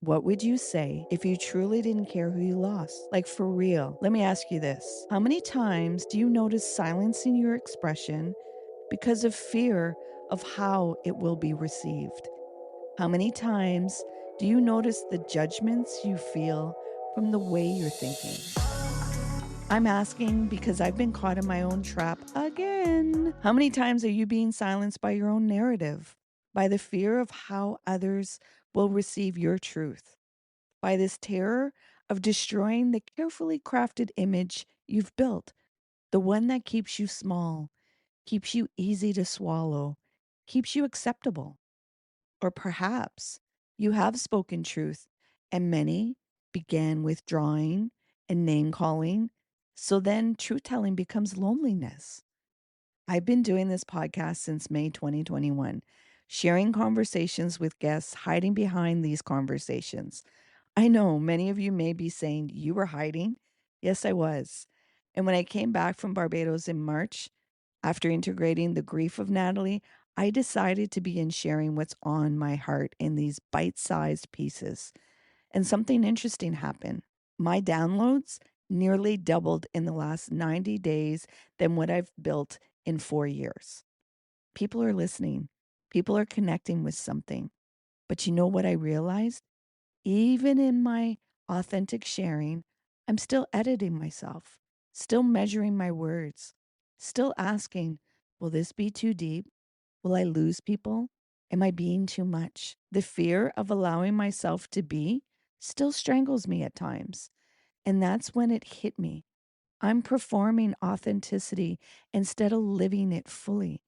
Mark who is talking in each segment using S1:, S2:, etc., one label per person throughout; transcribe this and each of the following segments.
S1: What would you say if you truly didn't care who you lost? Like for real. Let me ask you this. How many times do you notice silence in your expression because of fear of how it will be received? How many times do you notice the judgments you feel from the way you're thinking? I'm asking because I've been caught in my own trap again. How many times are you being silenced by your own narrative? By the fear of how others will receive your truth? By this terror of destroying the carefully crafted image you've built, the one that keeps you small, keeps you easy to swallow, keeps you acceptable? Or perhaps you have spoken truth, and many began withdrawing and name calling. So then truth telling becomes loneliness. I've been doing this podcast since May 2021, sharing conversations with guests, hiding behind these conversations. I know many of you may be saying, "You were hiding?" Yes, I was. And when I came back from Barbados in March, after integrating the grief of Natalie, I decided to begin sharing what's on my heart in these bite sized pieces. And something interesting happened. My downloads nearly doubled in the last 90 days than what I've built in 4 years. People are listening, people are connecting with something. But you know what I realized? Even in my authentic sharing, I'm still editing myself, still measuring my words, still asking, will this be too deep? Will I lose people? Am I being too much? The fear of allowing myself to be still strangles me at times. And that's when it hit me. I'm performing authenticity instead of living it fully.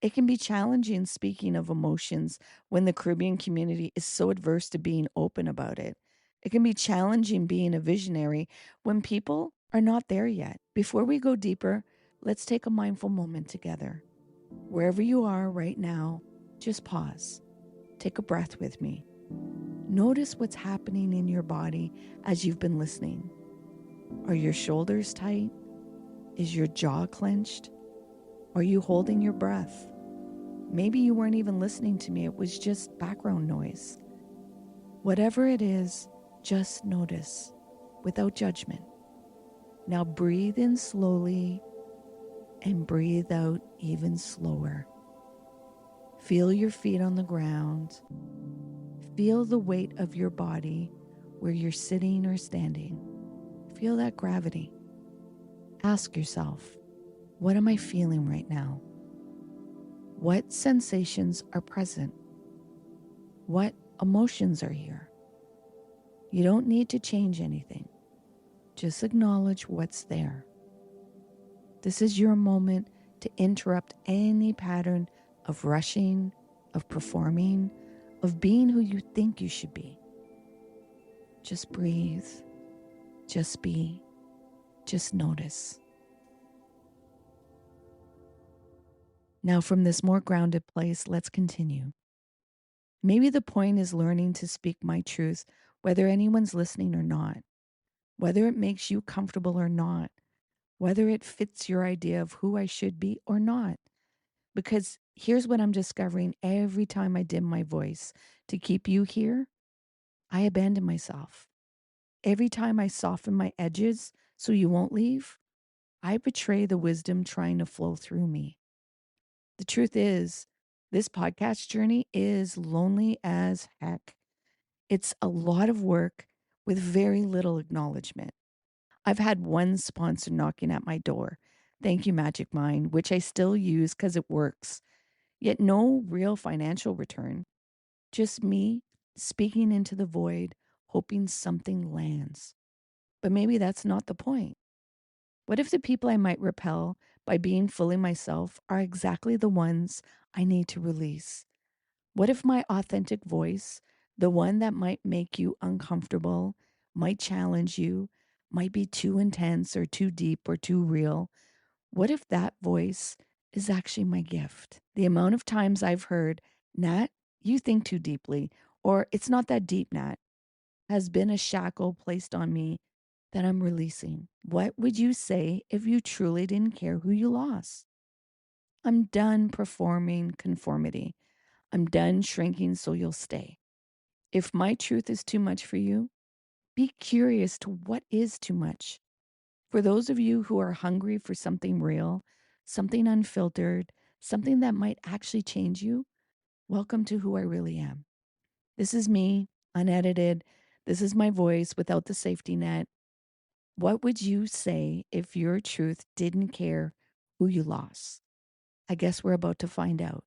S1: It can be challenging speaking of emotions when the Caribbean community is so adverse to being open about it. It can be challenging being a visionary when people are not there yet. Before we go deeper, let's take a mindful moment together. Wherever you are right now, just pause. Take a breath with me. Notice what's happening in your body as you've been listening. Are your shoulders tight? Is your jaw clenched? Are you holding your breath? Maybe you weren't even listening to me, it was just background noise. Whatever it is, just notice without judgment. Now breathe in slowly and breathe out even slower. Feel your feet on the ground. Feel the weight of your body where you're sitting or standing. Feel that gravity. Ask yourself, what am I feeling right now? What sensations are present? What emotions are here? You don't need to change anything. Just acknowledge what's there. This is your moment to interrupt any pattern of rushing, of performing, of being who you think you should be. Just breathe. Just be. Just notice. Now, from this more grounded place, let's continue. Maybe the point is learning to speak my truth, whether anyone's listening or not, whether it makes you comfortable or not, whether it fits your idea of who I should be or not. Because here's what I'm discovering every time I dim my voice to keep you here, I abandon myself. Every time I soften my edges so you won't leave, I betray the wisdom trying to flow through me. The truth is, this podcast journey is lonely as heck. It's a lot of work with very little acknowledgement. I've had one sponsor knocking at my door. Thank you, Magic Mind, which I still use because it works. Yet no real financial return. Just me speaking into the void, hoping something lands. But maybe that's not the point. What if the people I might repel by being fully myself are exactly the ones I need to release? What if my authentic voice, the one that might make you uncomfortable, might challenge you, might be too intense or too deep or too real? What if that voice is actually my gift? The amount of times I've heard, Nat, you think too deeply, or it's not that deep, Nat, has been a shackle placed on me that I'm releasing. What would you say if you truly didn't care who you lost? I'm done performing conformity. I'm done shrinking so you'll stay. If my truth is too much for you, be curious to what is too much. For those of you who are hungry for something real, something unfiltered, something that might actually change you, welcome to who I really am. This is me, unedited. This is my voice without the safety net. What would you say if your truth didn't care who you lost? I guess we're about to find out.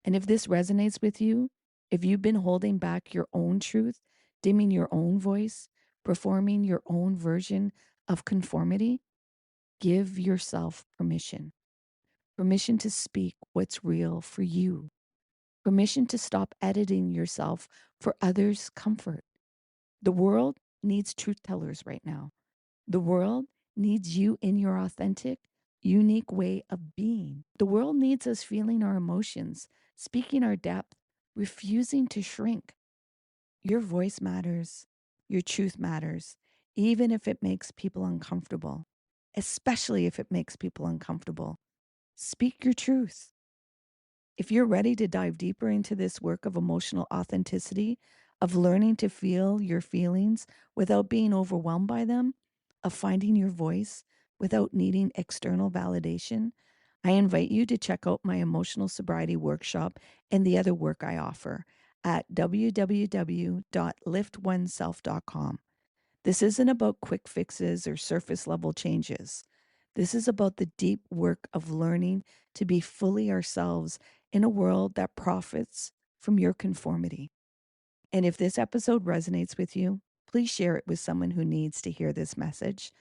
S1: And if this resonates with you, if you've been holding back your own truth, dimming your own voice, performing your own version of conformity, give yourself permission. Permission to speak what's real for you. Permission to stop editing yourself for others' comfort. The world needs truth tellers right now. The world needs you in your authentic, unique way of being. The world needs us feeling our emotions, speaking our depth, refusing to shrink. Your voice matters. Your truth matters, even if it makes people uncomfortable, especially if it makes people uncomfortable. Speak your truth. If you're ready to dive deeper into this work of emotional authenticity, of learning to feel your feelings without being overwhelmed by them, of finding your voice without needing external validation, I invite you to check out my emotional sobriety workshop and the other work I offer at www.liftoneself.com. This isn't about quick fixes or surface level changes. This is about the deep work of learning to be fully ourselves in a world that profits from your conformity. And if this episode resonates with you, please share it with someone who needs to hear this message.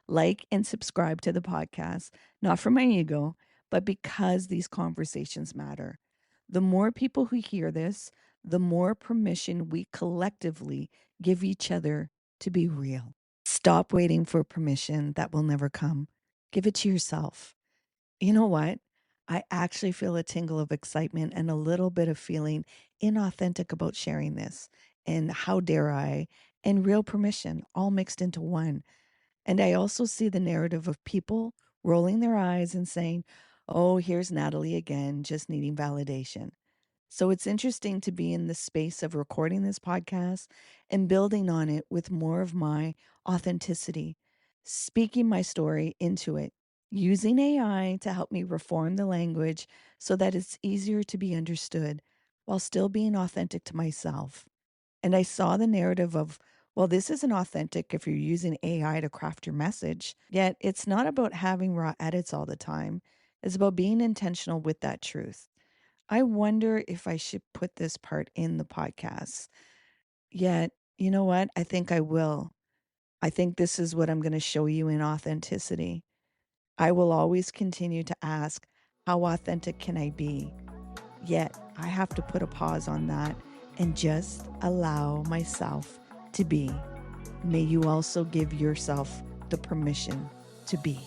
S1: Like and subscribe to the podcast, not for my ego, but because these conversations matter. The more people who hear this, the more permission we collectively give each other to be real. Stop waiting for permission that will never come. Give it to yourself. You know what? I actually feel a tingle of excitement and a little bit of feeling inauthentic about sharing this. And how dare I? And real permission all mixed into one. And I also see the narrative of people rolling their eyes and saying, oh, here's Natalie again, just needing validation. So it's interesting to be in the space of recording this podcast and building on it with more of my authenticity, speaking my story into it, using AI to help me reform the language so that it's easier to be understood while still being authentic to myself. And I saw the narrative of, well, this isn't authentic if you're using AI to craft your message. Yet it's not about having raw edits all the time. It's about being intentional with that truth. I wonder if I should put this part in the podcast. Yet, you know what? I think I will. I think this is what I'm going to show you in authenticity. I will always continue to ask, how authentic can I be? Yet, I have to put a pause on that and just allow myself to be. May you also give yourself the permission to be.